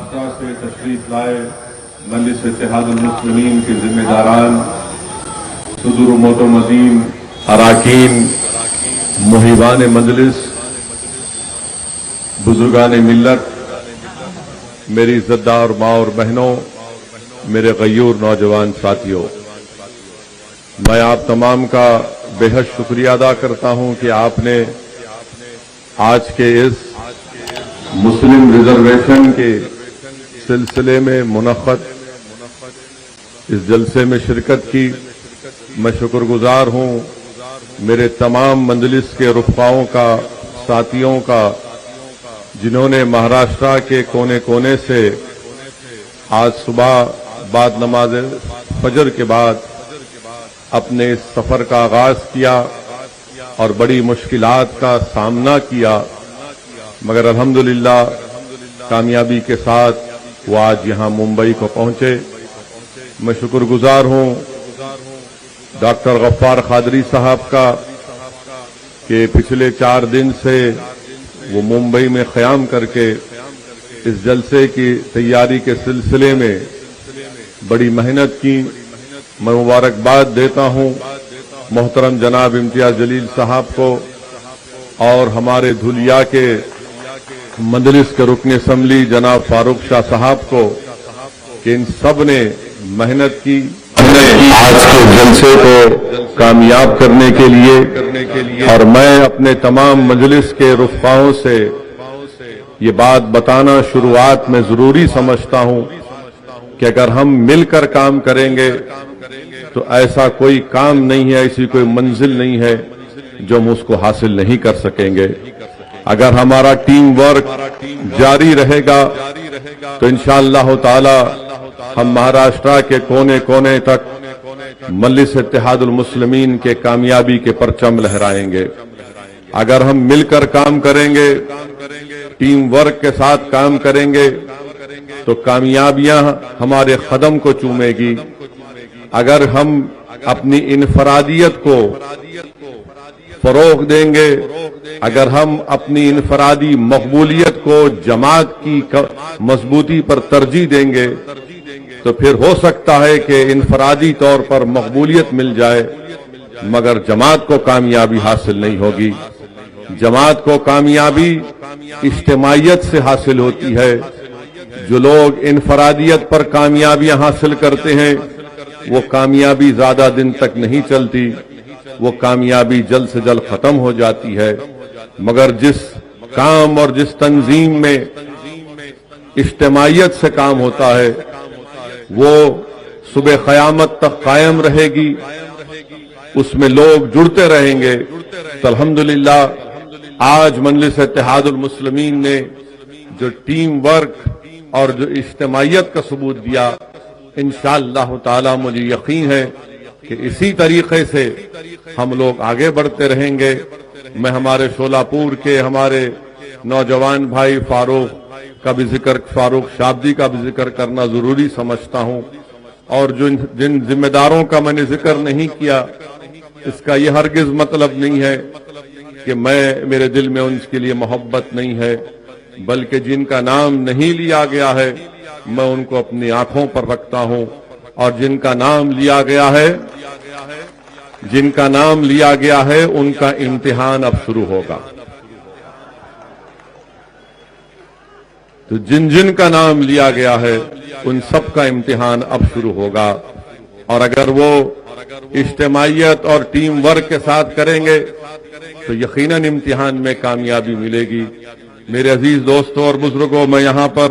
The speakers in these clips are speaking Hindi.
महाराष्ट्र से तशरीफ लाए मजलिस इत्तेहादुल मुस्लिमीन के जिम्मेदारान, सुदूर मोतमदीन, अराकीन, मुहिबान मजलिस, बुजुर्गान मिल्लत, मेरी इज्जतदार माँ और बहनों, मेरे गयूर नौजवान साथियों, मैं आप तमाम का बेहद शुक्रिया अदा करता हूं कि आपने आज के इस मुस्लिम रिजर्वेशन के सिलसिले में मुनक़्क़द इस जलसे में शिरकत की। मैं शुक्रगुजार हूं मेरे तमाम मंजलिस के रुफ़क़ाओं का, साथियों का, जिन्होंने महाराष्ट्र के कोने कोने से आज सुबह बाद नमाज फजर के बाद अपने इस सफर का आगाज किया और बड़ी मुश्किलात का सामना किया, मगर अल्हम्दुलिल्लाह कामयाबी के साथ वो आज यहां मुंबई को पहुंचे। मैं शुक्रगुजार हूं डॉक्टर गफ्फार कादरी साहब का कि पिछले 4 दिन से वो मुंबई में क़याम करके इस जलसे की तैयारी के सिलसिले में बड़ी मेहनत की। मैं मुबारकबाद देता हूं मोहतरम जनाब इम्तियाज जलील साहब को और हमारे धुलिया के मजलिस के रुकन असम्बली जनाब फारूक शाह साहब को कि इन सब ने मेहनत की आज के जलसे को कामयाब करने के लिए। और मैं अपने तमाम मजलिस के रुफ़क़ाओं से ये बात बताना शुरुआत में जरूरी समझता हूं कि अगर हम मिलकर काम करेंगे तो ऐसा कोई काम नहीं है, ऐसी कोई मंजिल नहीं है जो हम उसको हासिल नहीं कर सकेंगे। अगर हमारा टीम वर्क जारी रहेगा तो इंशाअल्लाह ताला हम महाराष्ट्र के कोने कोने तक मजलिस इत्तेहादुल मुस्लिमीन के कामयाबी के परचम लहराएंगे। अगर हम मिलकर काम करेंगे, टीम वर्क के साथ काम करेंगे तो कामयाबियां हमारे कदम को चूमेगी। अगर हम अपनी इनफरादियत को फरोग देंगे, अगर हम अपनी इनफरादी मकबूलियत को जमात की मजबूती पर तरजीह देंगे तो फिर हो सकता है कि इनफरादी तौर पर मकबूलियत मिल जाए मगर जमात को कामयाबी हासिल नहीं होगी। जमात को कामयाबी इज्तिमाइयत से हासिल होती है। जो लोग इनफरादियत पर कामयाबियां हासिल करते हैं वो कामयाबी ज्यादा दिन तक नहीं चलती, वो कामयाबी जल्द से जल्द खत्म हो जाती है। मगर जिस काम और जिस तंजीम में इज्तिमाइयत से काम होता है वो सुबह क़यामत तक कायम रहेगी, उसमें लोग जुड़ते रहेंगे। तो अल्हम्दुलिल्लाह आज मजलिस इत्तेहादुल मुस्लिमीन ने जो टीम वर्क और जो इज्तिमाइयत का सबूत दिया, इंशाअल्लाह ताला मुझे यकीन है कि इसी तरीके से हम लोग आगे बढ़ते रहेंगे। मैं हमारे शोलापुर के हमारे नौजवान भाई फारूक का भी जिक्र, फारूक शाब्दी का भी जिक्र करना जरूरी समझता हूं और जिन जिम्मेदारों का मैंने जिक्र नहीं किया इसका यह हरगिज मतलब नहीं है कि मेरे दिल में उनके लिए मोहब्बत नहीं है, बल्कि जिनका नाम नहीं लिया गया है मैं उनको अपनी आंखों पर रखता हूं और जिनका नाम लिया गया है उनका इम्तिहान अब शुरू होगा। तो जिन जिन का नाम लिया गया है उन सब का इम्तिहान अब शुरू होगा और अगर वो इज्तिमाइयत और टीम वर्क के साथ करेंगे तो यकीनन इम्तिहान में कामयाबी मिलेगी। मेरे अजीज दोस्तों और बुजुर्गों, मैं यहां पर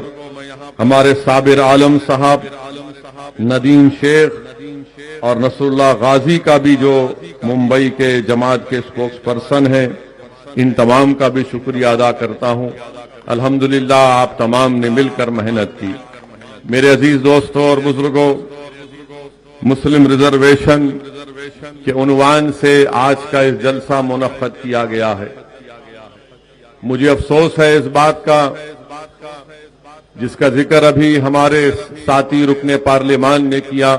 हमारे साबिर आलम साहब, नदीम शेख और नसरुल्लाह गाजी का भी जो मुंबई के जमात के स्पोक्स पर्सन हैं, इन तमाम का भी शुक्रिया अदा करता हूं। अल्हम्दुलिल्लाह आप तमाम ने मिलकर मेहनत की। मेरे अजीज दोस्तों और बुजुर्गों, मुस्लिम रिजर्वेशन के उन्वान से आज का इस जलसा मुनक्कद किया गया है। मुझे अफसोस है इस बात का जिसका जिक्र अभी हमारे साथी रुकने पार्लियामान ने किया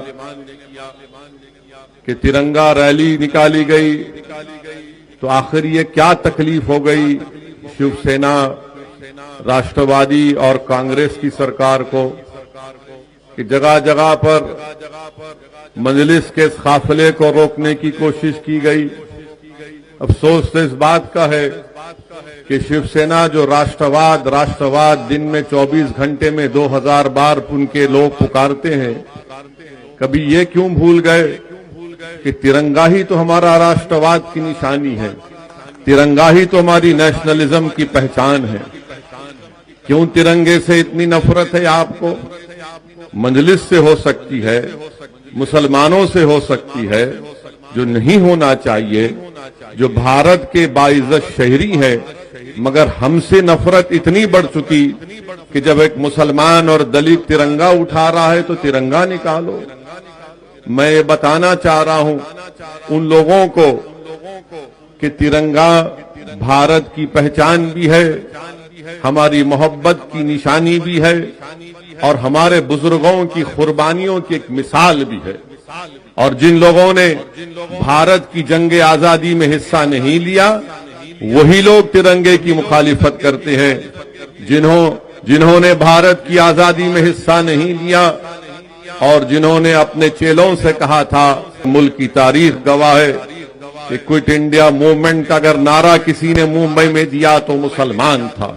कि तिरंगा रैली निकाली गई तो आखिर ये क्या तकलीफ हो गई शिवसेना राष्ट्रवादी और कांग्रेस की सरकार को कि जगह जगह पर मजलिस के इस काफिले को रोकने की कोशिश की गई। अफसोस तो इस बात का है कि शिवसेना जो राष्ट्रवाद दिन में 24 घंटे में 2000 बार उनके लोग पुकारते हैं, कभी ये क्यों भूल गए कि तिरंगा ही तो हमारा राष्ट्रवाद की निशानी है, तिरंगा ही तो हमारी नेशनलिज्म की पहचान है। क्यों तिरंगे से इतनी नफरत है आपको? मजलिस से हो सकती है, मुसलमानों से हो सकती है, जो नहीं होना चाहिए, जो भारत के बाइज्जत शहरी है, मगर हमसे नफरत इतनी बढ़ चुकी कि जब एक मुसलमान और दलित तिरंगा उठा रहा है तो तिरंगा निकालो। मैं ये बताना चाह रहा हूं उन लोगों को कि तिरंगा भारत की पहचान भी है, हमारी मोहब्बत की निशानी भी है और हमारे बुजुर्गों की कुर्बानियों की एक मिसाल भी है। और जिन लोगों ने भारत की जंगे आजादी में हिस्सा नहीं लिया, वही लोग तिरंगे की मुखालिफत करते हैं। जिन्होंने भारत की आजादी में हिस्सा नहीं लिया और जिन्होंने अपने चेलों से कहा था, मुल्क की तारीख गवाह है कि क्विट इंडिया मूवमेंट का अगर नारा किसी ने मुंबई में दिया तो मुसलमान था।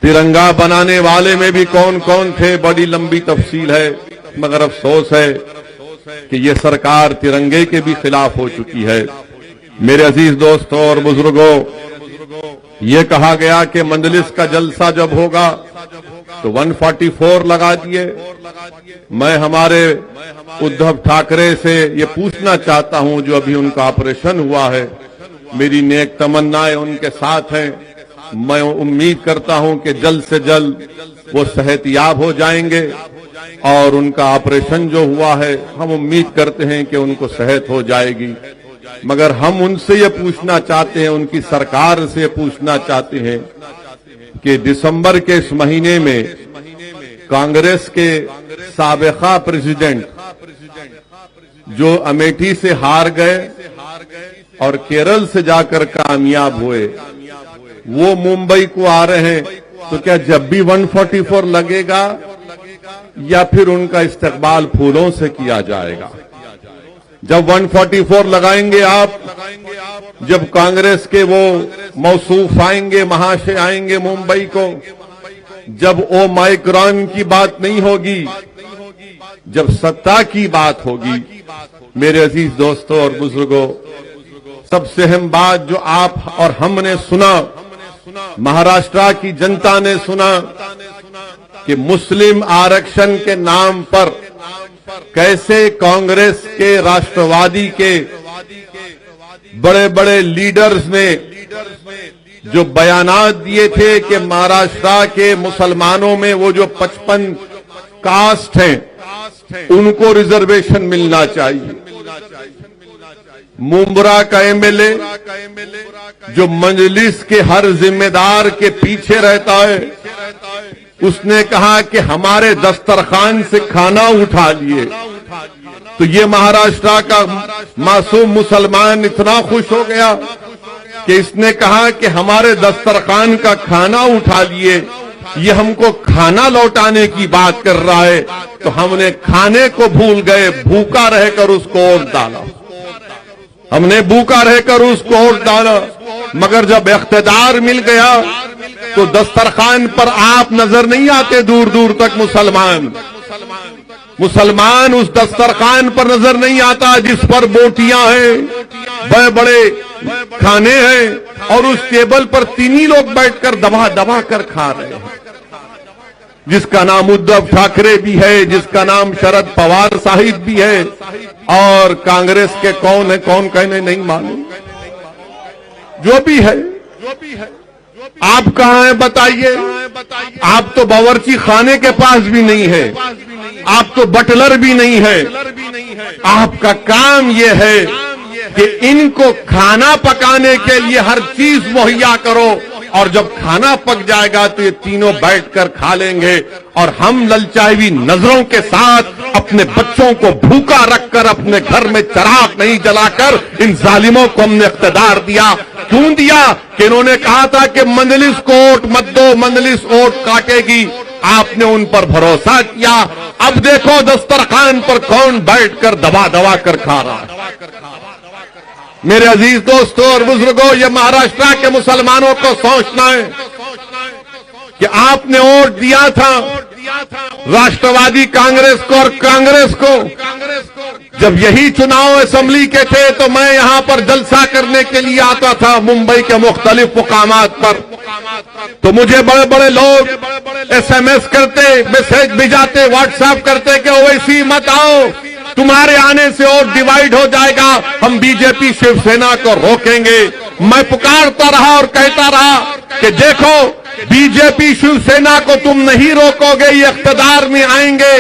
तिरंगा बनाने वाले में भी कौन कौन थे, बड़ी लंबी तफसील है, मगर अफसोस है कि ये सरकार तिरंगे के भी खिलाफ हो चुकी है। मेरे अजीज दोस्तों और बुजुर्गों, ये कहा गया कि मजलिस का जलसा जब होगा तो 144 लगा दिए। मैं हमारे उद्धव ठाकरे से ये पूछना चाहता हूं, जो अभी उनका ऑपरेशन हुआ है, मेरी नेक तमन्नाएं उनके साथ हैं। मैं उम्मीद करता हूं कि जल्द से जल्द वो सेहतयाब हो जाएंगे और उनका ऑपरेशन जो हुआ है, हम उम्मीद करते हैं कि उनको सेहत हो जाएगी। मगर हम उनसे ये पूछना चाहते हैं, उनकी सरकार से पूछना चाहते हैं कि दिसंबर के इस महीने में कांग्रेस के साबिका प्रेसिडेंट जो अमेठी से हार गए और केरल से जाकर कामयाब हुए, वो मुंबई को आ रहे हैं, तो क्या जब भी 144 लगेगा या फिर उनका इस्तकबाल फूलों से किया जाएगा? जब 144 लगाएंगे आप, जब कांग्रेस के वो मौसूफ आएंगे, महाशय आएंगे मुंबई को, जब ओ माइक्रॉन की बात नहीं होगी, जब सत्ता की बात होगी। मेरे अजीज दोस्तों और बुजुर्गों, सबसे अहम बात जो आप और हमने सुना, महाराष्ट्र की जनता ने सुना कि मुस्लिम आरक्षण के नाम पर कैसे कांग्रेस के, राष्ट्रवादी के बड़े बड़े लीडर्स ने जो बयानात दिए थे कि महाराष्ट्र के मुसलमानों में वो जो 55 कास्ट हैं उनको रिजर्वेशन मिलना चाहिए। मुंब्रा का एमएलए जो मजलिस के हर जिम्मेदार के पीछे रहता है, उसने कहा कि हमारे दस्तरखान से खाना उठा लिए। तो ये महाराष्ट्र का मासूम मुसलमान इतना खुश हो गया कि इसने कहा कि हमारे दस्तरखान का खाना उठा लिए, ये हमको खाना लौटाने की बात कर रहा है। तो हमने खाने को भूल गए, भूखा रहकर उसको वोट डाला, हमने भूखा रहकर उसको वोट डाला। मगर जब इख्तिदार मिल गया तो दस्तरखान पर आप नजर नहीं आते, दूर दूर तक मुसलमान उस दस्तरखान पर नजर नहीं आता जिस पर बोटियां हैं, बड़े बड़े खाने हैं और उस टेबल पर तीन ही लोग बैठकर दबा दबा कर खा रहे हैं, जिसका नाम उद्धव ठाकरे भी है, जिसका नाम शरद पवार साहिब भी है और कांग्रेस के कौन है कौन कहने नहीं मालूम। जो भी है आप कहां हैं बताइए? आप तो बावर्ची खाने के पास भी नहीं है, आप तो बटलर भी नहीं है। आपका काम यह है कि इनको खाना पकाने के लिए हर चीज मुहैया करो और जब खाना पक जाएगा तो ये तीनों बैठकर खा लेंगे और हम ललचाई हुई नजरों के साथ अपने बच्चों को भूखा रखकर अपने घर में चिराग नहीं जलाकर इन जालिमों को हमने इख्तिदार दिया। क्यों दिया कि इन्होंने कहा था कि मंजलिस को वोट मत दो, मंजलिस वोट काटेगी। आपने उन पर भरोसा किया। अब देखो दस्तरखान पर कौन बैठकर दबा दबा कर खा रहा है। मेरे अजीज दोस्तों और बुजुर्गों, ये महाराष्ट्र के मुसलमानों को सोचना है कि आपने वोट दिया था राष्ट्रवादी कांग्रेस को और कांग्रेस को। जब यही चुनाव असेंबली के थे तो मैं यहां पर जलसा करने के लिए आता था मुंबई के मुख्तलिफ मुकामात पर, तो मुझे बड़े बड़े लोग SMS करते, मैसेज भिजाते, व्हाट्सएप करते कि ओवैसी मत आओ, तुम्हारे आने से और डिवाइड हो जाएगा, हम बीजेपी शिवसेना को रोकेंगे। मैं पुकारता रहा और कहता रहा कि देखो बीजेपी शिवसेना को तुम नहीं रोकोगे, ये इख्तिदार में आएंगे,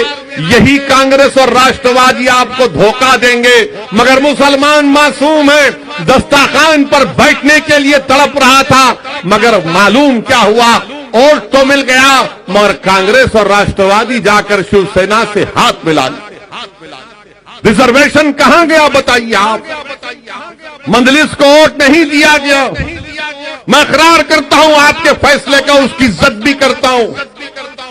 यही कांग्रेस और राष्ट्रवादी आपको धोखा देंगे। मगर मुसलमान मासूम है, दस्तरखान पर बैठने के लिए तड़प रहा था, मगर मालूम क्या हुआ, वोट तो मिल गया मगर कांग्रेस और राष्ट्रवादी जाकर शिवसेना से हाथ मिला लिए। रिजर्वेशन कहां गया बताइए आप? मंजलिस को वोट नहीं दिया गया। मैं इकरार करता हूं आपके फैसले का, उसकी इज्जत भी करता हूं।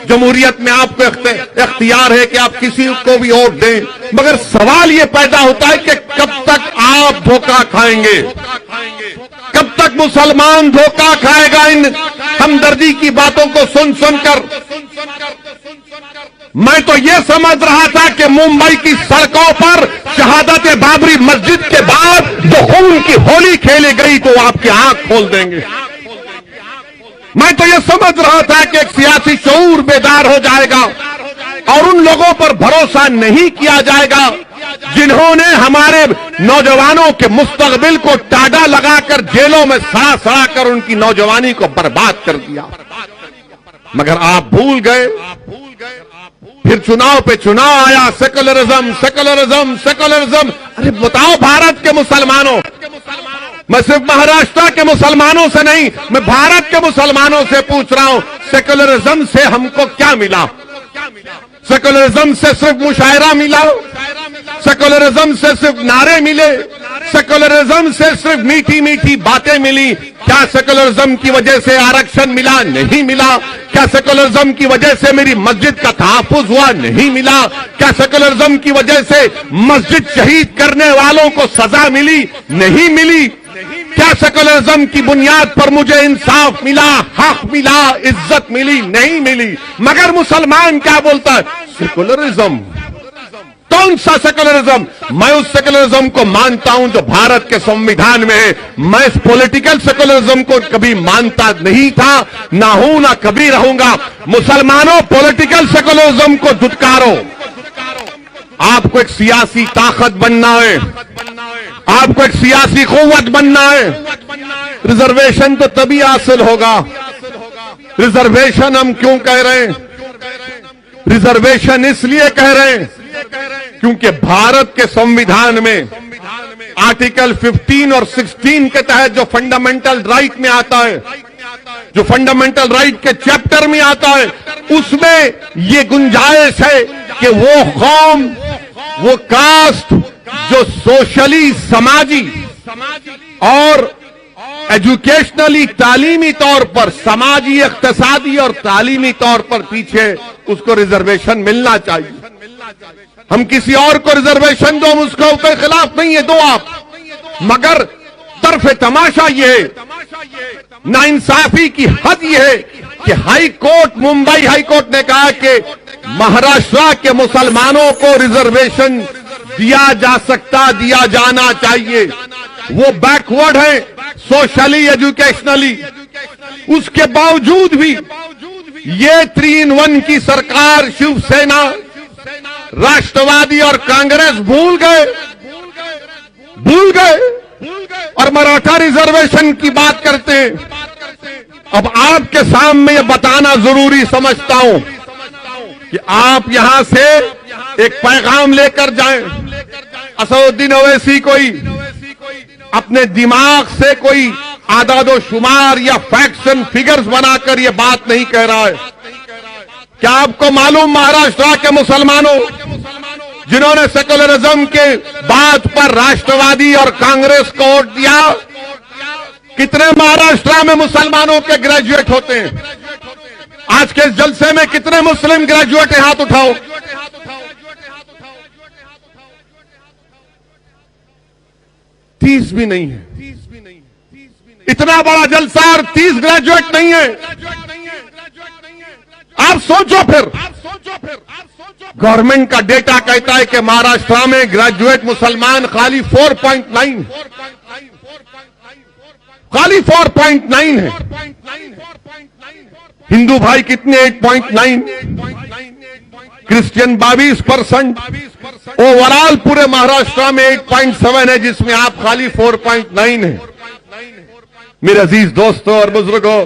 जमहूरियत में आपको इख्तियार है कि आप किसी को भी वोट दें, मगर सवाल ये पैदा होता है कि कब तक आप धोखा खाएंगे, कब तक मुसलमान धोखा खाएगा इन हमदर्दी की बातों को सुन सुनकर। मैं तो ये समझ रहा था कि मुंबई की सड़कों पर शहादत बाबरी मस्जिद के बाद जो खून की होली खेली गई तो आपकी आंख खोल देंगे। मैं तो ये समझ रहा था कि एक सियासी शऊर बेदार हो जाएगा और उन लोगों पर भरोसा नहीं किया जाएगा जिन्होंने हमारे नौजवानों के मुस्तकबिल को टाडा लगाकर जेलों में सड़ा सड़ा कर उनकी नौजवानी को बर्बाद कर दिया। मगर आप भूल गए। फिर चुनाव पे चुनाव आया, सेकुलरिज्म सेकुलरिज्म सेकुलरिज्म। अरे बताओ भारत के मुसलमानों, मैं सिर्फ महाराष्ट्र के मुसलमानों से नहीं, मैं भारत के मुसलमानों से पूछ रहा हूं, सेकुलरिज्म से हमको क्या मिला? सेकुलरिज्म से सिर्फ मुशायरा मिला, सेकुलरिज्म से सिर्फ नारे मिले, सेकुलरिज्म से सिर्फ मीठी मीठी बातें मिली। क्या सेकुलरिज्म की वजह से आरक्षण मिला? नहीं मिला। क्या सेकुलरिज्म की वजह से मेरी मस्जिद का तहफ्फुज हुआ? नहीं मिला। क्या सेकुलरिज्म की वजह से मस्जिद शहीद करने वालों को सजा मिली? नहीं मिली। क्या सेकुलरिज्म की बुनियाद पर मुझे इंसाफ मिला, हक मिला, इज्जत मिली? नहीं मिली। मगर मुसलमान क्या बोलता है? सेकुलरिज्म। कौन सा सेकुलरिज्म? मैं उस सेकुलरिज्म को मानता हूं जो भारत के संविधान में है। मैं इस पॉलिटिकल सेकुलरिज्म को कभी मानता नहीं था, ना हूं, ना कभी रहूंगा। मुसलमानों, पॉलिटिकल सेकुलरिज्म को धुतकारो। आपको एक सियासी ताकत बनना है, आपको एक सियासी कुव्वत बनना है। रिजर्वेशन तो तभी हासिल होगा। रिजर्वेशन हम क्यों कह रहे हैं? रिजर्वेशन इसलिए कह रहे हैं क्योंकि भारत के संविधान में आर्टिकल 15 और 16 के तहत जो फंडामेंटल राइट में आता है, जो फंडामेंटल राइट के चैप्टर में आता है, उसमें ये गुंजाइश है कि वो कौम, वो कास्ट जो सोशली, समाजी और एजुकेशनली, तालीमी तौर पर, समाजी, इक्तिसादी और तालीमी तौर पर पीछे, उसको रिजर्वेशन मिलना चाहिए। हम किसी और को रिजर्वेशन दो, हम उसके खिलाफ नहीं है, दो आप। मगर तरफे तमाशा ये है, नाइंसाफी की हद ये है कि high court, Mumbai high court ने कहा कि महाराष्ट्र के मुसलमानों को रिजर्वेशन दिया जा सकता, दिया जाना चाहिए। वो बैकवर्ड है सोशली, एजुकेशनली। उसके बावजूद भी ये 3-in-1 की सरकार, शिवसेना, राष्ट्रवादी और कांग्रेस भूल गए और मराठा रिजर्वेशन की बात करते हैं। अब आपके सामने ये बताना जरूरी समझता हूं कि आप यहां से एक पैगाम लेकर जाएं। असदुद्दीन ओवैसी कोई अपने दिमाग से कोई आदादो शुमार या फैक्ट्स एंड फिगर्स बनाकर ये बात नहीं कह रहा है। क्या आपको मालूम, महाराष्ट्र के मुसलमानों जिन्होंने सेकुलरिज्म के बात पर राष्ट्रवादी और कांग्रेस को वोट दिया, कितने महाराष्ट्र में मुसलमानों के ग्रेजुएट होते हैं? आज के इस जलसे में कितने मुस्लिम ग्रेजुएट हैं? हाथ उठाओ। 30 भी नहीं है। इतना बड़ा जलसा और 30 ग्रेजुएट नहीं है। आप सोचो फिर। गवर्नमेंट का डेटा कहता है कि महाराष्ट्र में ग्रेजुएट मुसलमान खाली 4.9 खाली 4.9 है। हिंदू भाई कितने? 8.9। क्रिश्चियन 22%। ओवरऑल पूरे महाराष्ट्र में 8.7 है, जिसमें आप खाली 4.9 है। मेरे अजीज दोस्तों और बुजुर्गों,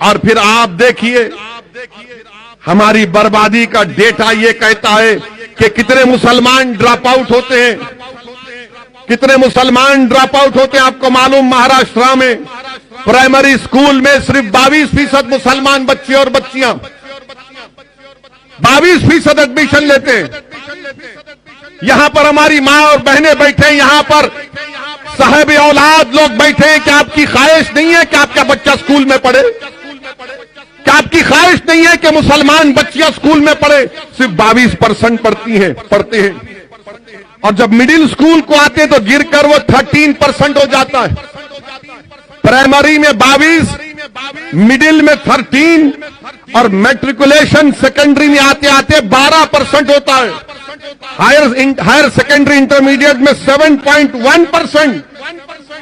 और फिर आप देखिए हमारी बर्बादी का डेटा ये कहता है कि कितने मुसलमान ड्रॉप आउट होते हैं। कितने मुसलमान ड्रॉप आउट होते हैं आपको मालूम? महाराष्ट्र में प्राइमरी स्कूल में सिर्फ 22% मुसलमान बच्चे और बच्चियां 22% एडमिशन लेते हैं। यहां पर हमारी मां और बहनें बैठे हैं, यहां पर साहब औलाद लोग बैठे हैं। क्या आपकी ख्वाहिश नहीं है कि आपका बच्चा स्कूल में पढ़े? क्या आपकी ख्वाहिश नहीं है कि मुसलमान बच्चियां स्कूल में पढ़े? सिर्फ 22% पढ़ते हैं। और जब मिडिल स्कूल को आते हैं तो गिरकर वो 13% हो जाता है। प्राइमरी में 22, मिडिल में 13 और मैट्रिकुलेशन सेकेंडरी में आते आते 12% होता है। हायर सेकेंडरी इंटरमीडिएट में 7.1%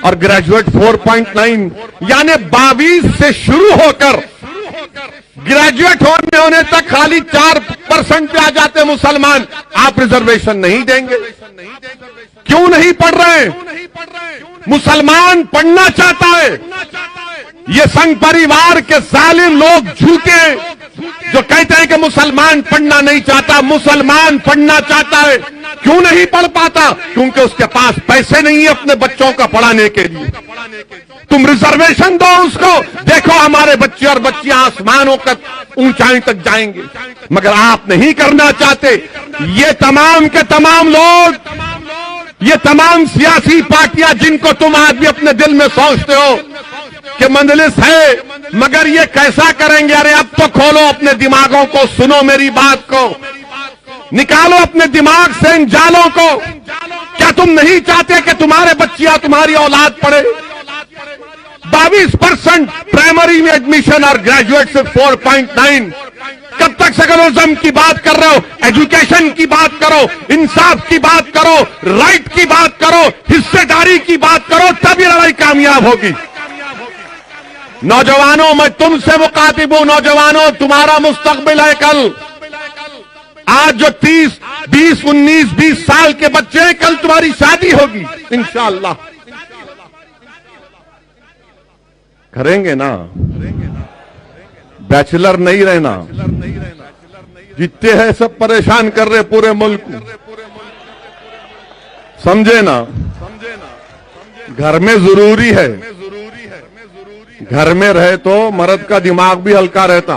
और ग्रेजुएट 4.9। यानी 22 से शुरू होकर ग्रेजुएट होने तक खाली 4% पे आ जाते मुसलमान। आप रिजर्वेशन नहीं देंगे? क्यों नहीं पढ़ रहे? मुसलमान पढ़ना चाहता है। ये संघ परिवार के जालिम लोग झूठे हैं जो कहते हैं कि मुसलमान पढ़ना नहीं चाहता। मुसलमान पढ़ना चाहता है। क्यों नहीं पढ़ पाता? क्योंकि उसके पास पैसे नहीं है अपने बच्चों का पढ़ाने के लिए। तुम रिजर्वेशन दो उसको, देखो हमारे बच्चे और बच्चियां आसमानों तक ऊंचाई तक जाएंगे। मगर आप नहीं करना चाहते। ये तमाम के तमाम लोग, ये तमाम सियासी पार्टियां जिनको तुम आज भी अपने दिल में सोचते हो कि मंजलिस है, मगर ये कैसा करेंगे? अरे अब तो खोलो अपने दिमागों को, सुनो मेरी बात को, निकालो अपने दिमाग से इन जालों को। क्या तुम नहीं चाहते कि तुम्हारे बच्चियां, तुम्हारी औलाद पढ़े? 22% प्राइमरी में एडमिशन और ग्रेजुएट से 4.9। कब तक सेकुलरिज्म की बात कर रहे हो? एजुकेशन की बात करो, इंसाफ की बात करो, राइट की बात करो, हिस्सेदारी की बात करो, तब ये लड़ाई कामयाब होगी। नौजवानों, मैं तुमसे मुखातिब हूं। नौजवानों, तुम्हारा मुस्तकबिल है कल। आज जो 30, 20, 19, 20 साल के बच्चे हैं, कल तुम्हारी शादी होगी इंशाअल्लाह। करेंगे ना? बैचलर नहीं रहना। जितने हैं सब परेशान कर रहे पूरे मुल्क को, समझे ना? घर में जरूरी है। घर में रहे तो मर्द का दिमाग भी हल्का रहता।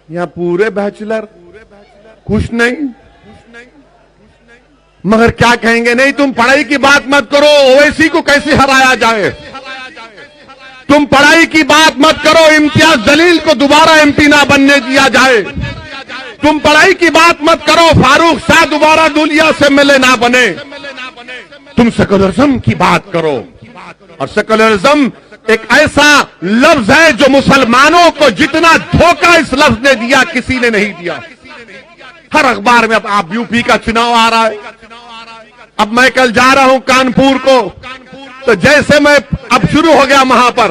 यहाँ पूरे बैचलर खुश नहीं। मगर क्या कहेंगे? नहीं, तुम पढ़ाई की बात मत करो, ओवैसी को कैसे हराया जाए। तुम पढ़ाई की बात मत करो, इम्तियाज जलील को दोबारा एमपी ना बनने दिया जाए। तुम पढ़ाई की बात मत करो, फारूक शाह दोबारा दुलिया से मिले ना बने। तुम सेकुलरिज्म की बात करो। और सेकुलरिज्म एक ऐसा लफ्ज है जो मुसलमानों को जितना धोखा इस लफ्ज ने दिया, किसी ने नहीं दिया। हर अखबार में अब आप यूपी का चुनाव आ रहा है। अब मैं कल जा रहा हूं कानपुर को, तो जैसे मैं अब शुरू हो गया वहां पर,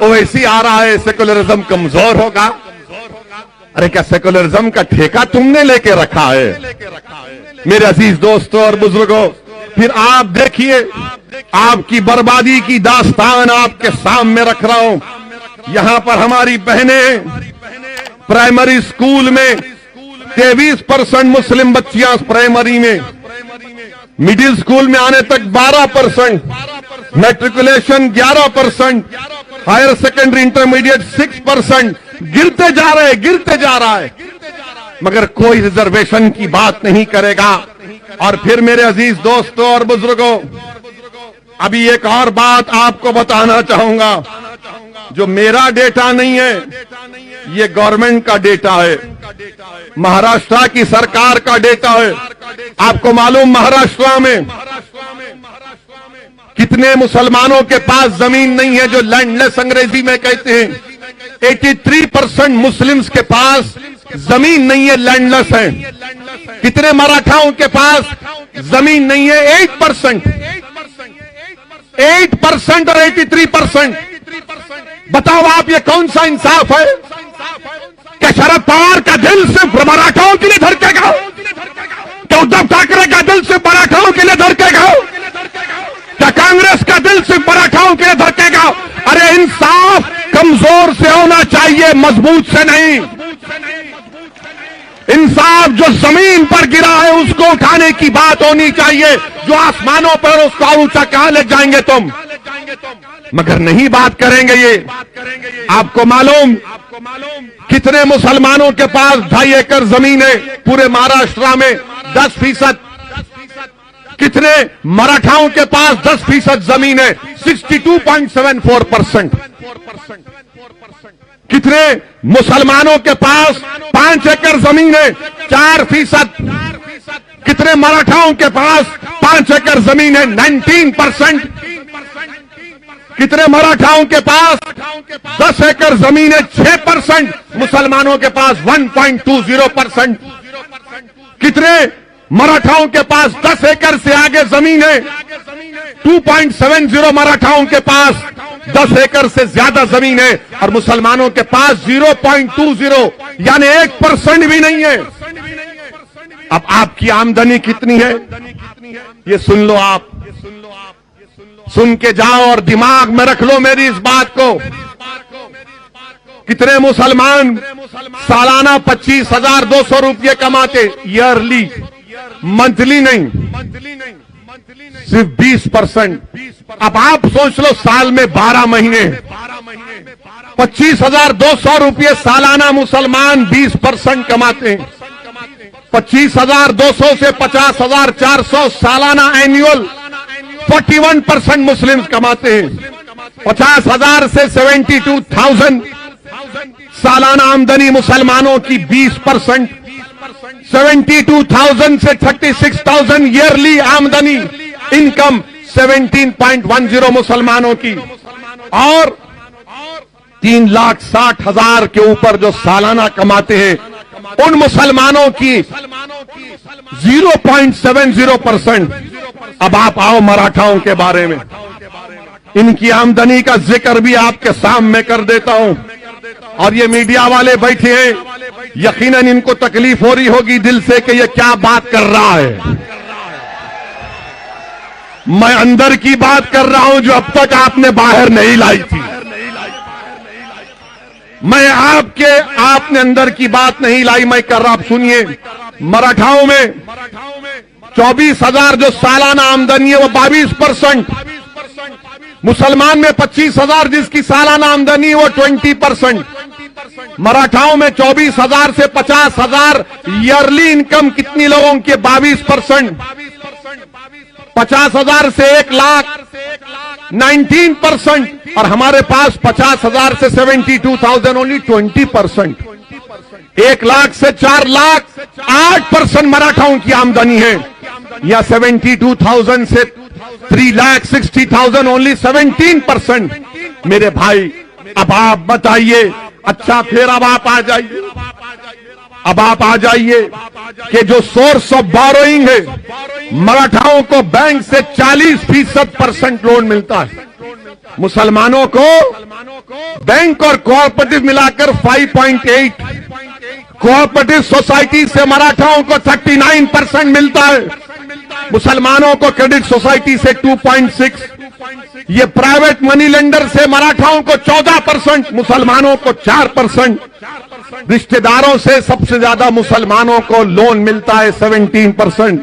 वैसे आ रहा है सेकुलरिज्म कमजोर होगा। अरे क्या सेकुलरिज्म का ठेका तुमने लेके रखा है? मेरे अजीज दोस्तों और बुजुर्गों, फिर आप देखिए, आपकी बर्बादी की दास्तान आपके सामने रख रहा हूं। यहां पर हमारी बहनें प्राइमरी स्कूल में 23% मुस्लिम बच्चियां प्राइमरी में, मिडिल स्कूल में आने तक 12%, मैट्रिकुलेशन 11%, हायर सेकेंडरी इंटरमीडिएट 6%। गिरते जा रहा है, मगर कोई रिजर्वेशन की बात नहीं करेगा। और फिर मेरे अजीज दोस्तों और बुजुर्गों, अभी एक और बात आपको बताना चाहूंगा, जो मेरा डेटा नहीं है, ये गवर्नमेंट का डेटा है, महाराष्ट्र की सरकार का डेटा है। आपको मालूम महाराष्ट्र में कितने मुसलमानों के पास जमीन नहीं है, जो लैंडलेस अंग्रेजी में कहते हैं। 83% मुस्लिम्स के पास जमीन नहीं है, लैंडलेस है। कितने मराठाओं के पास जमीन नहीं है? 8% और 83%। बताओ आप, ये कौन सा इंसाफ है? क्या शरद पवार का दिल सिर्फ मराठाओं के लिए धड़केगा? क्या उद्धव ठाकरे का दिल सिर्फ मराठाओं के लिए धड़केगा? क्या कांग्रेस का दिल सिर्फ मराठाओं के लिए धड़केगा? अरे इंसाफ कमजोर से होना चाहिए, मजबूत से नहीं। इंसाफ जो जमीन पर गिरा है उसको उठाने की बात होनी चाहिए। जो आसमानों पर, उसको ऊंचा कहां ले जाएंगे तुम? मगर नहीं बात करेंगे ये। आपको मालूम कितने मुसलमानों के पास 2.5 एकड़ जमीन है पूरे महाराष्ट्र में? 10%। कितने मराठाओं के पास 10% जमीन है? 62.74%। कितने मुसलमानों के पास 5 एकड़ जमीन है? 4%। कितने मराठाओं के पास 5 एकड़ जमीन है? 19%। कितने मराठाओं के पास 10 एकड़ जमीन है? 6%। मुसलमानों के पास 1.20%। कितने मराठाओं के पास 10 एकड़ से आगे जमीन है? 2.70 मराठाओं के पास 10 एकड़ से ज्यादा जमीन है, और मुसलमानों के पास 0.20, यानी 1% भी नहीं है। अब आपकी आमदनी कितनी है ये सुन लो आप, सुन के जाओ और दिमाग में रख लो मेरी इस बात को। कितने मुसलमान सालाना 25,200 रुपये कमाते? ईयरली, मंथली नहीं, सिर्फ 20%। अब आप सोच लो, साल में 12 महीने, 25,200 रुपये सालाना मुसलमान 20% कमाते हैं। 25,200 से 50,400 सालाना एनुअल 41% मुस्लिम्स कमाते हैं। 50,000 से 72,000 सालाना आमदनी मुसलमानों की 20%। 72,000 से 36,000 ईयरली आमदनी, इनकम 17.10 मुसलमानों की, और 3,60,000 के ऊपर जो सालाना कमाते हैं उन मुसलमानों की 0.70%। अब आप आओ मराठाओं के बारे में, इनकी आमदनी का जिक्र भी आपके सामने कर देता हूं। और ये मीडिया वाले बैठे हैं, यकीनन इनको तकलीफ हो रही होगी दिल से कि ये क्या बात कर रहा है। मैं अंदर की बात कर रहा हूं जो अब तक आपने बाहर नहीं लाई थी। मैं आपने अंदर की बात नहीं लाई, मैं कर रहा। आप सुनिए, मराठाओं में 24,000 जो सालाना आमदनी है वो 22%। मुसलमान में 25,000 जिसकी सालाना आमदनी है वो 20%। मराठाओं में 24,000 से 50,000 ईयरली इनकम कितनी लोगों की? 22%। 50,000 से 1 लाख 19%, और हमारे पास 50,000 से 72,000 ओनली 20%। 1 लाख से 4 लाख 8% मराठाओं की आमदनी है, या 72,000 से 3,60,000 ओनली 17%। मेरे भाई, अब आप बताइए। अच्छा, फिर अब आप आ जाइए कि जो सोर्स ऑफ बोरोइंग है, मराठाओं को बैंक से 40% लोन मिलता है, मुसलमानों को बैंक और कोऑपरेटिव मिलाकर 5.8, कोऑपरेटिव सोसाइटी से मराठाओं को 39% मिलता है, मुसलमानों को क्रेडिट सोसाइटी से 2.6, ये प्राइवेट मनी लेंडर से मराठाओं को 14%, मुसलमानों को 4%, रिश्तेदारों से सबसे ज्यादा मुसलमानों को लोन मिलता है 17%,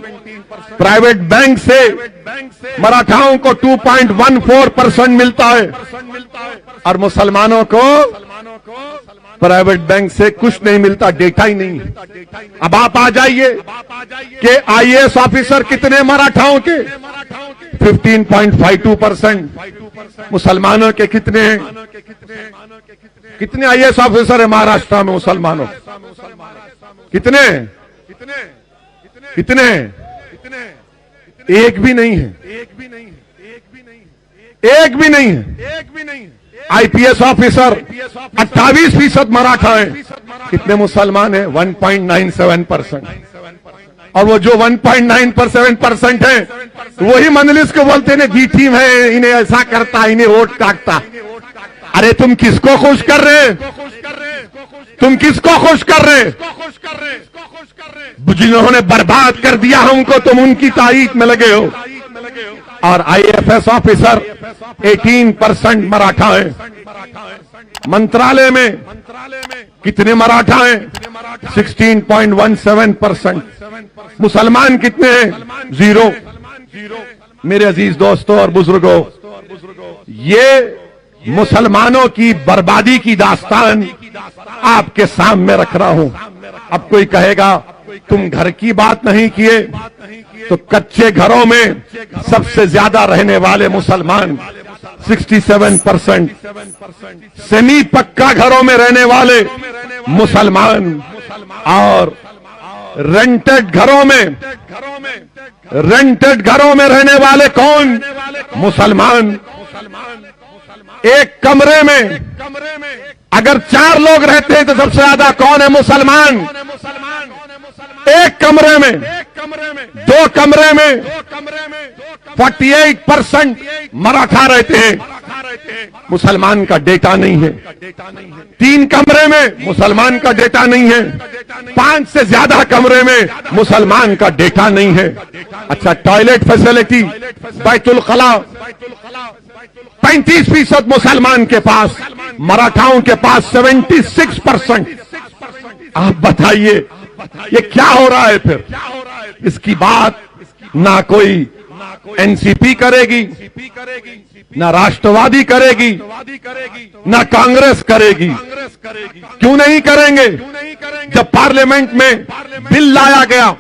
प्राइवेट बैंक से मराठाओं को 2.14% मिलता है, और मुसलमानों को प्राइवेट बैंक से कुछ नहीं मिलता, डेटा ही नहीं। अब आप आ जाइए कि आईएएस ऑफिसर कितने मराठाओं के? 15.52%। मुसलमानों के कितने हैं? कितने IAS ऑफिसर है महाराष्ट्र में मुसलमानों? कितने? कितने? एक भी नहीं है। एक भी नहीं है। IPS ऑफिसर 28% मराठा है। कितने मुसलमान है? 1.97%। और वो जो 1.97% है वही मंजलिस को बोलते हैं जी टीम है, इन्हें ऐसा करता, इन्हें वोट काटता। अरे तुम किसको खुश कर रहे? तुम किसको खुश कर रहे? जिन्होंने बर्बाद कर दिया हमको, तुम उनकी तारीफ में लगे हो। और IAS ऑफिसर 18% मराठा है। मंत्रालय में कितने मराठा हैं? 16.17%। मुसलमान कितने हैं? 0। मेरे अजीज दोस्तों और बुजुर्गों, ये मुसलमानों की बर्बादी की दास्तान आपके सामने रख रहा हूं। अब कोई कहेगा तुम घर की बात नहीं किए, तो कच्चे घरों में सबसे ज्यादा रहने वाले मुसलमान 67%, सेमी पक्का घरों में रहने वाले मुसलमान, और रेंटेड घरों में रहने वाले कौन? मुसलमान। एक कमरे में अगर 4 लोग रहते हैं तो सबसे ज्यादा कौन है? मुसलमान। एक कमरे में, 2 कमरे में 48% मराठा रहते हैं। मुसलमान का डेटा नहीं है। 3 कमरे में मुसलमान का डेटा नहीं है। 5 से ज्यादा कमरे में मुसलमान का डेटा नहीं है। अच्छा, टॉयलेट फैसिलिटी, बैतुल खला 35% मुसलमान के पास, मराठाओं के पास 76%। आप बताइए ये क्या हो रहा है? फिर इसकी बात ना कोई एनसीपी करेगी, ना राष्ट्रवादी करेगी, ना कांग्रेस करेगी। क्यों नहीं करेंगे? जब पार्लियामेंट में बिल लाया गया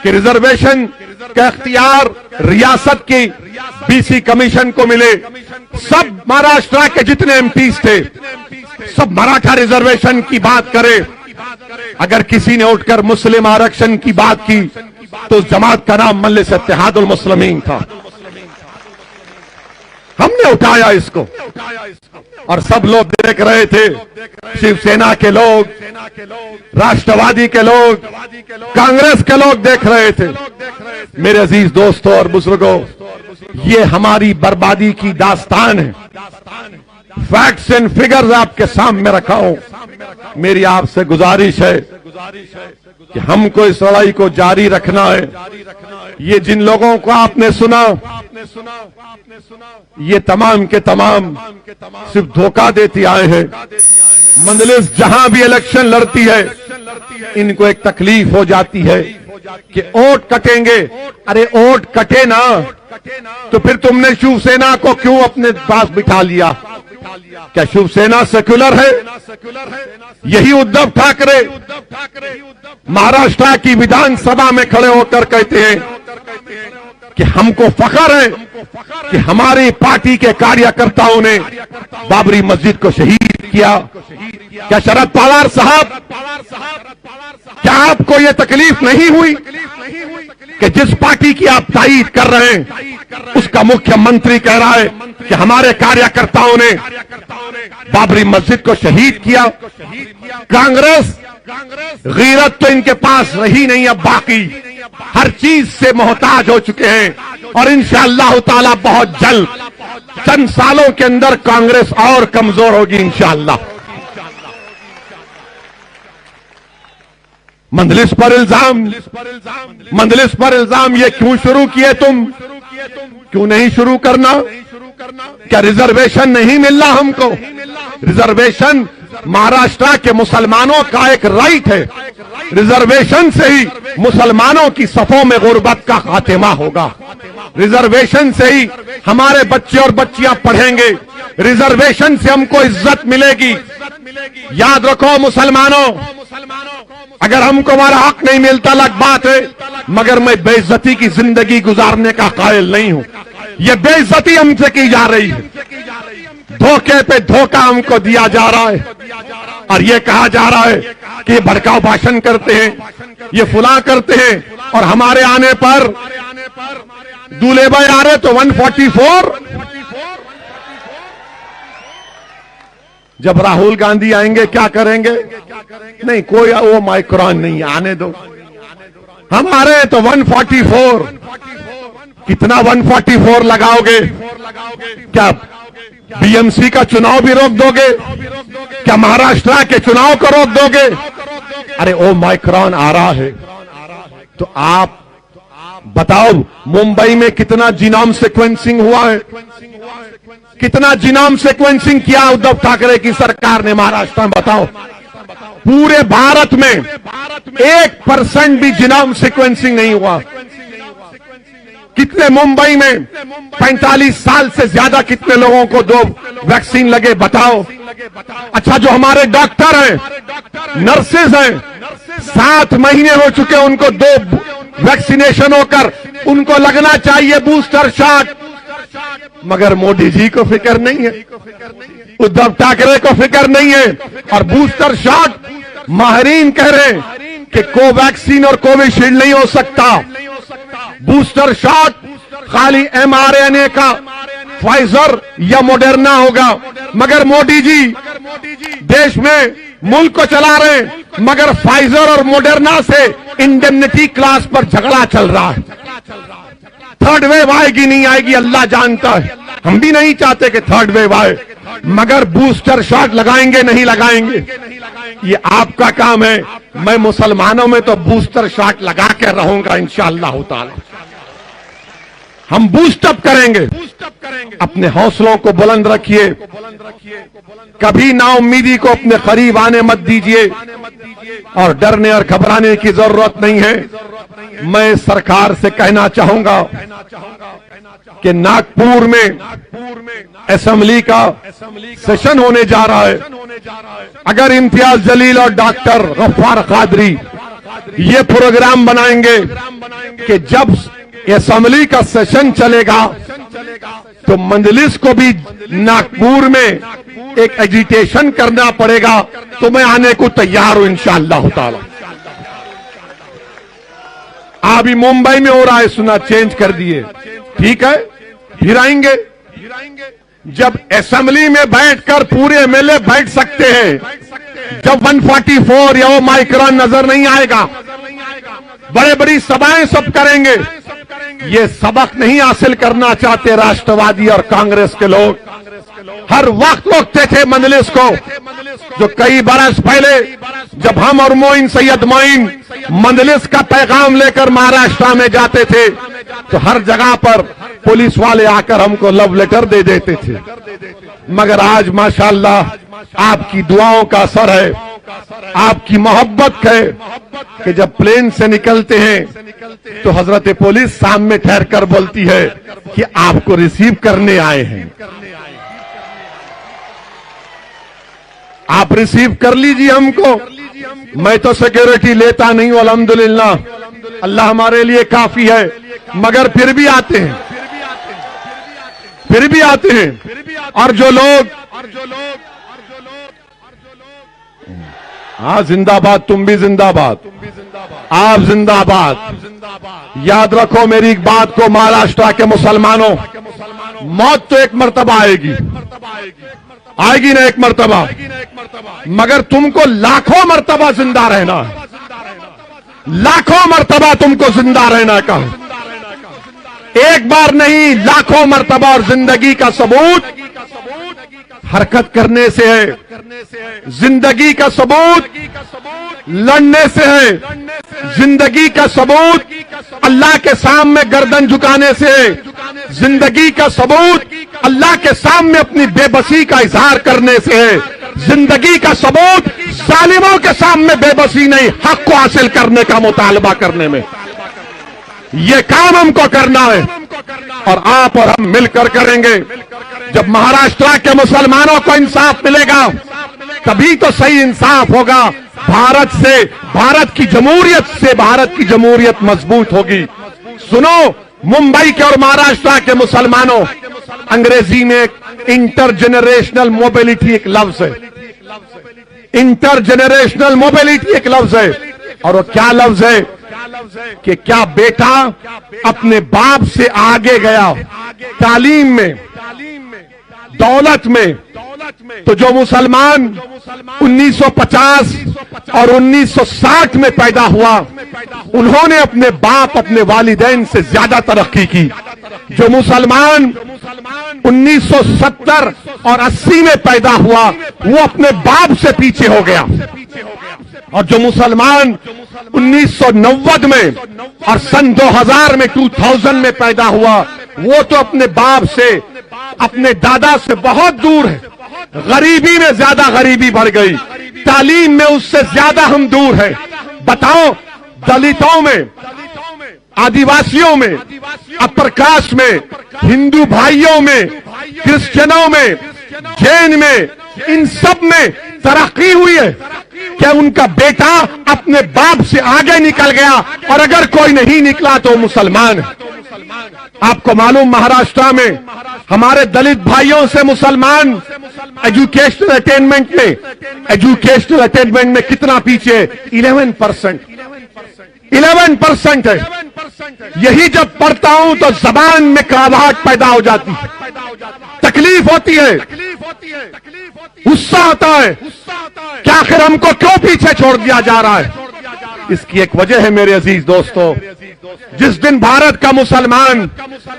कि रिजर्वेशन का इख्तियार रियासत की BC कमीशन को मिले, सब महाराष्ट्र के जितने MPs थे सब मराठा रिजर्वेशन की बात करे। अगर किसी ने उठकर मुस्लिम आरक्षण की बात की तो उस जमात का नाम मजलिस इत्तेहादुल मुस्लिमीन था। हमने उठाया इसको और सब लोग देख रहे थे। शिवसेना के लोग, राष्ट्रवादी के लोग, कांग्रेस के लोग देख रहे थे। मेरे अजीज दोस्तों और बुजुर्गों, ये हमारी बर्बादी की दास्तान है। फैक्ट्स एंड फिगर्स आपके सामने रखा हूं। मेरी आपसे गुजारिश है कि हमको इस लड़ाई को जारी रखना है। ये जिन लोगों को आपने सुना, ये तमाम के तमाम सिर्फ धोखा देते आए हैं। मंजलिस जहां भी इलेक्शन लड़ती है, इनको एक तकलीफ हो जाती है कि वोट कटेंगे। अरे वोट कटे ना, तो फिर तुमने शिवसेना को क्यों अपने पास बिठा लिया? क्या शिवसेना सेक्युलर है? यही उद्धव ठाकरे महाराष्ट्र की विधानसभा में खड़े होकर कहते हैं कि हमको फख्र है कि हमारी पार्टी के कार्यकर्ताओं ने बाबरी मस्जिद को शहीद किया। क्या शरद पवार साहब, क्या आपको यह तकलीफ नहीं हुई कि जिस पार्टी की आप तारीफ कर रहे हैं उसका मुख्यमंत्री कह रहा है कि हमारे कार्यकर्ताओं ने बाबरी मस्जिद को शहीद किया? कांग्रेस गीरत तो इनके पास रही नहीं, अब बाकी हर चीज से मोहताज हो चुके हैं। और इंशाअल्लाह ताला बहुत जल्द, चंद सालों के अंदर कांग्रेस और कमजोर होगी इंशाअल्लाह। मंजलिस पर इल्जाम ये क्यों शुरू किए तुम? क्यों नहीं शुरू करना? क्या रिजर्वेशन नहीं मिल रहा हमको? रिजर्वेशन महाराष्ट्र के मुसलमानों का एक राइट है। रिजर्वेशन से ही मुसलमानों की सफों में गुर्बत का खात्मा होगा। रिजर्वेशन से ही हमारे बच्चे और बच्चियां पढ़ेंगे। रिजर्वेशन से हमको इज्जत मिलेगी। याद रखो मुसलमानों, अगर हमको हमारा हक नहीं मिलता अलग बात है, मगर मैं बेइज्जती की जिंदगी गुजारने का कायल नहीं हूं। यह बेइज्जती हमसे की जा रही है, धोखे पे धोखा हमको दिया जा रहा है और यह कहा जा रहा है कि ये भड़काऊ भाषण करते हैं, ये फुला करते हैं और हमारे आने पर दूल्हे भाई आ रहे तो 144। जब राहुल गांधी आएंगे क्या करेंगे? नहीं, कोई वो माइक्रोन नहीं, आने दो। हमारे तो 144। कितना 144 लगाओगे? क्या बीएमसी का चुनाव भी रोक दोगे? क्या महाराष्ट्र के चुनाव को रोक दोगे? अरे ओ माइक्रोन आ रहा है तो आप बताओ मुंबई में कितना जीनोम सीक्वेंसिंग हुआ है? कितना जीनोम सीक्वेंसिंग किया उद्धव ठाकरे की सरकार ने महाराष्ट्र में? बताओ। पूरे भारत में 1% भी जीनोम सीक्वेंसिंग नहीं हुआ। कितने मुंबई में 45 साल से ज्यादा कितने लोगों को 2 वैक्सीन लगे? बताओ। अच्छा, जो हमारे डॉक्टर हैं, नर्सेज हैं, 7 महीने हो चुके उनको 2 वैक्सीनेशन होकर, उनको लगना चाहिए बूस्टर शॉट, मगर मोदी जी को फिक्र नहीं है, उद्धव ठाकरे को फिक्र नहीं है। और बूस्टर शॉट माहिरीन कह रहे हैं कि कोवैक्सीन और कोविशील्ड नहीं हो सकता, बूस्टर शॉट खाली mRNA का फाइजर या मॉडर्ना होगा। मगर मोदी जी देश में मुल्क को चला रहे हैं, मगर फाइजर और मॉडर्ना से इंडेमनिटी क्लास पर झगड़ा चल रहा है। थर्ड वेव आएगी नहीं आएगी अल्लाह जानता है, हम भी नहीं चाहते कि थर्ड वेव आए, मगर बूस्टर शॉट लगाएंगे नहीं लगाएंगे ये आपका काम है। मैं मुसलमानों में तो बूस्टर शॉट लगा के रहूंगा इंशाअल्लाह ताला। हम बूस्टअप करेंगे, अपने हौसलों को बुलंद रखिए, कभी नाउम्मीदी को अपने करीब आने मत दीजिए और डरने और घबराने की जरूरत नहीं है। मैं सरकार से कहना चाहूंगा कि नागपुर में असेंबली का सेशन होने जा रहा है। अगर इम्तियाज जलील और डॉक्टर गफ्फार कादरी ये प्रोग्राम बनाएंगे कि जब असेंबली का सेशन चलेगा तो मंजलिस को भी नागपुर में एक एजिटेशन करना पड़ेगा, तो मैं आने को तैयार हूं इंशाअल्लाह ताला। अभी मुंबई में हो रहा है, सुना चेंज कर दिए, ठीक है, फिर आएंगे। जब असेंबली में बैठकर पूरे एमएलए बैठ सकते हैं, जब 144 या वो माइक्रोन नजर नहीं आएगा, बड़े बड़ी सभाएं सब करेंगे। ये सबक नहीं हासिल करना चाहते राष्ट्रवादी और कांग्रेस के लोग। हर वक्त रोकते थे मजलिस को, जो कई बरस पहले जब हम और मोइन सैयद मोइन मजलिस का पैगाम लेकर महाराष्ट्र में जाते थे तो हर जगह पर पुलिस वाले आकर हमको लव लेटर दे देते थे। मगर आज माशाअल्लाह आपकी दुआओं का असर है, आपकी मोहब्बत है कि जब प्लेन से निकलते हैं तो हजरत पुलिस सामने ठहर कर बोलती है कि आपको रिसीव करने आए हैं, आप रिसीव कर लीजिए हमको। मैं तो सिक्योरिटी लेता नहीं हूं, अल्हम्दुलिल्लाह, अल्लाह हमारे लिए काफी है, मगर फिर भी आते हैं, फिर भी आते हैं। और जो लोग हाँ जिंदाबाद, तुम भी जिंदाबाद, आप जिंदाबाद। याद रखो मेरी एक बात को, महाराष्ट्र के मुसलमानों, मौत तो एक मर्तबा आएगी, आएगी ना एक मर्तबा, मगर तुमको लाखों मर्तबा जिंदा रहना है, लाखों मर्तबा तुमको जिंदा रहना का, एक बार नहीं लाखों मर्तबा। और जिंदगी का सबूत हरकत करने से है, जिंदगी का सबूत लड़ने से है, जिंदगी का सबूत अल्लाह के सामने गर्दन झुकाने से है, जिंदगी का सबूत अल्लाह के सामने अपनी बेबसी का इजहार करने से है, जिंदगी का सबूत जालिमों के सामने बेबसी नहीं हक को हासिल करने का मुतालबा करने में। ये काम हमको करना है और आप और हम मिलकर करेंगे। जब महाराष्ट्र के मुसलमानों को इंसाफ मिलेगा तभी तो सही इंसाफ होगा। भारत की जमहूरियत मजबूत होगी। सुनो, मुंबई के और महाराष्ट्र के मुसलमानों, अंग्रेजी में इंटरजेनरेशनल मोबिलिटी एक लफ्ज है, इंटरजेनरेशनल मोबिलिटी एक लफ्ज है। और वो क्या लफ्ज है कि क्या बेटा अपने बाप से आगे गया तालीम में, दौलत में, तो जो मुसलमान 1950 और 1960 में पैदा हुआ, उन्होंने अपने बाप, अपने वालिदैन से ज्यादा तरक्की की। जो मुसलमान 1970 और 80 में पैदा हुआ, वो अपने बाप से पीछे हो गया। और जो मुसलमान 1990 में और सन 2000 में 2000 में पैदा हुआ, वो तो अपने बाप से, अपने दादा से बहुत दूर है। गरीबी में ज्यादा गरीबी बढ़ गई, तालीम में उससे ज्यादा हम दूर हैं। बताओ, दलितों में, आदिवासियों में, अपर कास्ट में, हिंदू भाइयों में, क्रिश्चियनों में, जैन में, इन सब में तरक्की हुई है क्या? उनका बेटा अपने बाप से आगे निकल गया, और अगर कोई नहीं निकला तो मुसलमान है। आपको मालूम, महाराष्ट्र में हमारे दलित भाइयों से मुसलमान एजुकेशनल अटेनमेंट में कितना पीछे? 11% है। यही जब पढ़ता हूं तो जबान में कड़वाहट पैदा हो जाती है, तकलीफ होती है, गुस्सा आता है कि आखिर हमको क्यों पीछे छोड़ दिया जा रहा है। इसकी एक वजह है मेरे अजीज दोस्तों, जिस दिन भारत का मुसलमान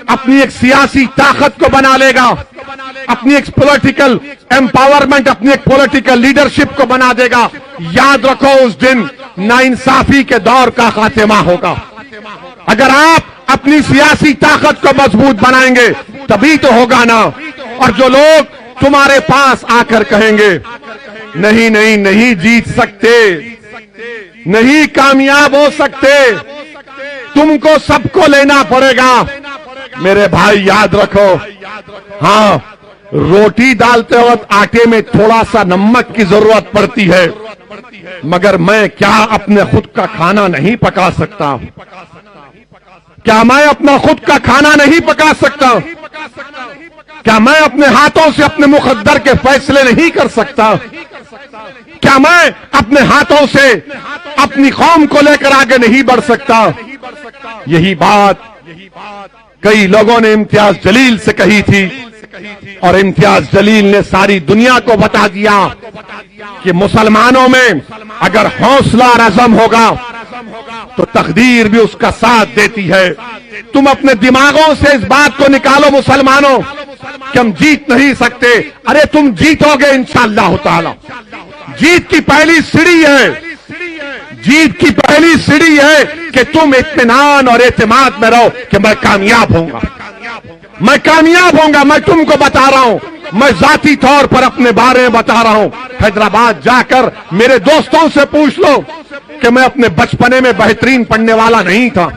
अपनी एक सियासी ताकत को बना लेगा, अपनी एक पॉलिटिकल एम्पावरमेंट, अपनी एक पॉलिटिकल लीडरशिप को बना देगा, याद रखो उस दिन नाइंसाफी के दौर का खात्मा होगा। अगर आप अपनी सियासी ताकत को मजबूत बनाएंगे तभी तो होगा ना। और जो लोग तुम्हारे पास आकर कहेंगे नहीं नहीं नहीं जीत सकते, नहीं कामयाब हो सकते, तुमको सबको लेना पड़ेगा, मेरे भाई याद रखो, हाँ, रोटी डालते वक्त आटे में थोड़ा सा नमक की जरूरत पड़ती है, मगर मैं क्या अपने खुद का खाना नहीं पका सकता? क्या मैं अपना खुद का खाना नहीं पका सकता? क्या मैं अपने हाथों से अपने मुकद्दर के फैसले नहीं कर सकता? क्या मैं अपने हाथों से अपनी कौम को लेकर आगे नहीं बढ़ सकता? यही बात कई लोगों ने इम्तियाज जलील से कही थी, और इम्तियाज जलील ने सारी दुनिया को बता दिया कि मुसलमानों में अगर हौसला और अज़म होगा तो तकदीर भी उसका साथ देती है। तुम अपने दिमागों से इस बात को निकालो मुसलमानों कि हम जीत नहीं सकते। अरे तुम जीतोगे इंशाअल्लाह ताला। जीत की पहली सीढ़ी है, जीत की पहली सीढ़ी है कि तुम इत्मीनान और एतमाद में रहो कि मैं कामयाब होऊंगा, मैं कामयाब होऊंगा। मैं तुमको बता रहा हूं, मैं जाती तौर पर अपने बारे में बता रहा हूं। हैदराबाद जाकर मेरे दोस्तों से पूछ लो कि मैं अपने बचपने में बेहतरीन पढ़ने वाला नहीं था,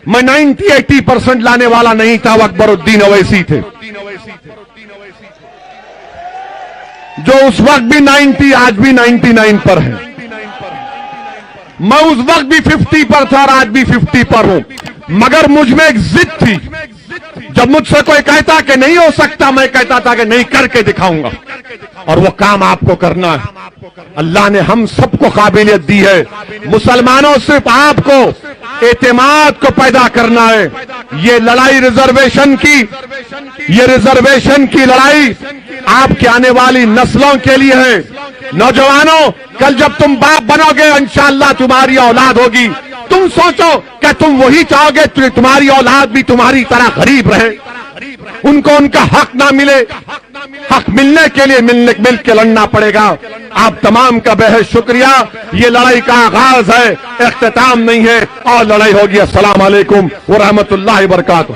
मैं 90-80% लाने वाला नहीं था। अकबरुद्दीन अवैसी थे जो उस वक्त भी 90, आज भी 99 पर है। मैं उस वक्त भी 50 पर था और आज भी 50 पर हूं, मगर मुझ में एक जिद थी। जब मुझसे कोई कहता कि नहीं हो सकता, मैं कहता था कि नहीं, करके दिखाऊंगा। और वो काम आपको करना है। अल्लाह ने हम सबको काबिलियत दी है। मुसलमानों सिर्फ आपको एतमाद को पैदा करना है। ये लड़ाई रिजर्वेशन की, ये रिजर्वेशन की लड़ाई आपके आने वाली नस्लों के लिए है। नौजवानों, कल जब तुम बाप बनोगे इंशाअल्लाह तुम्हारी औलाद होगी। तुम सोचो क्या तुम वही चाहोगे कि तुम्हारी औलाद भी तुम्हारी तरह गरीब रहे, उनको उनका हक ना मिले? हक मिलने के लिए मिल के लड़ना पड़ेगा। आप तमाम का बेहद शुक्रिया। ये लड़ाई का आगाज है, इख्तिताम नहीं है, और लड़ाई होगी। अस्सलाम वालेकुम व रहमतुल्लाहि व बरकातुहू।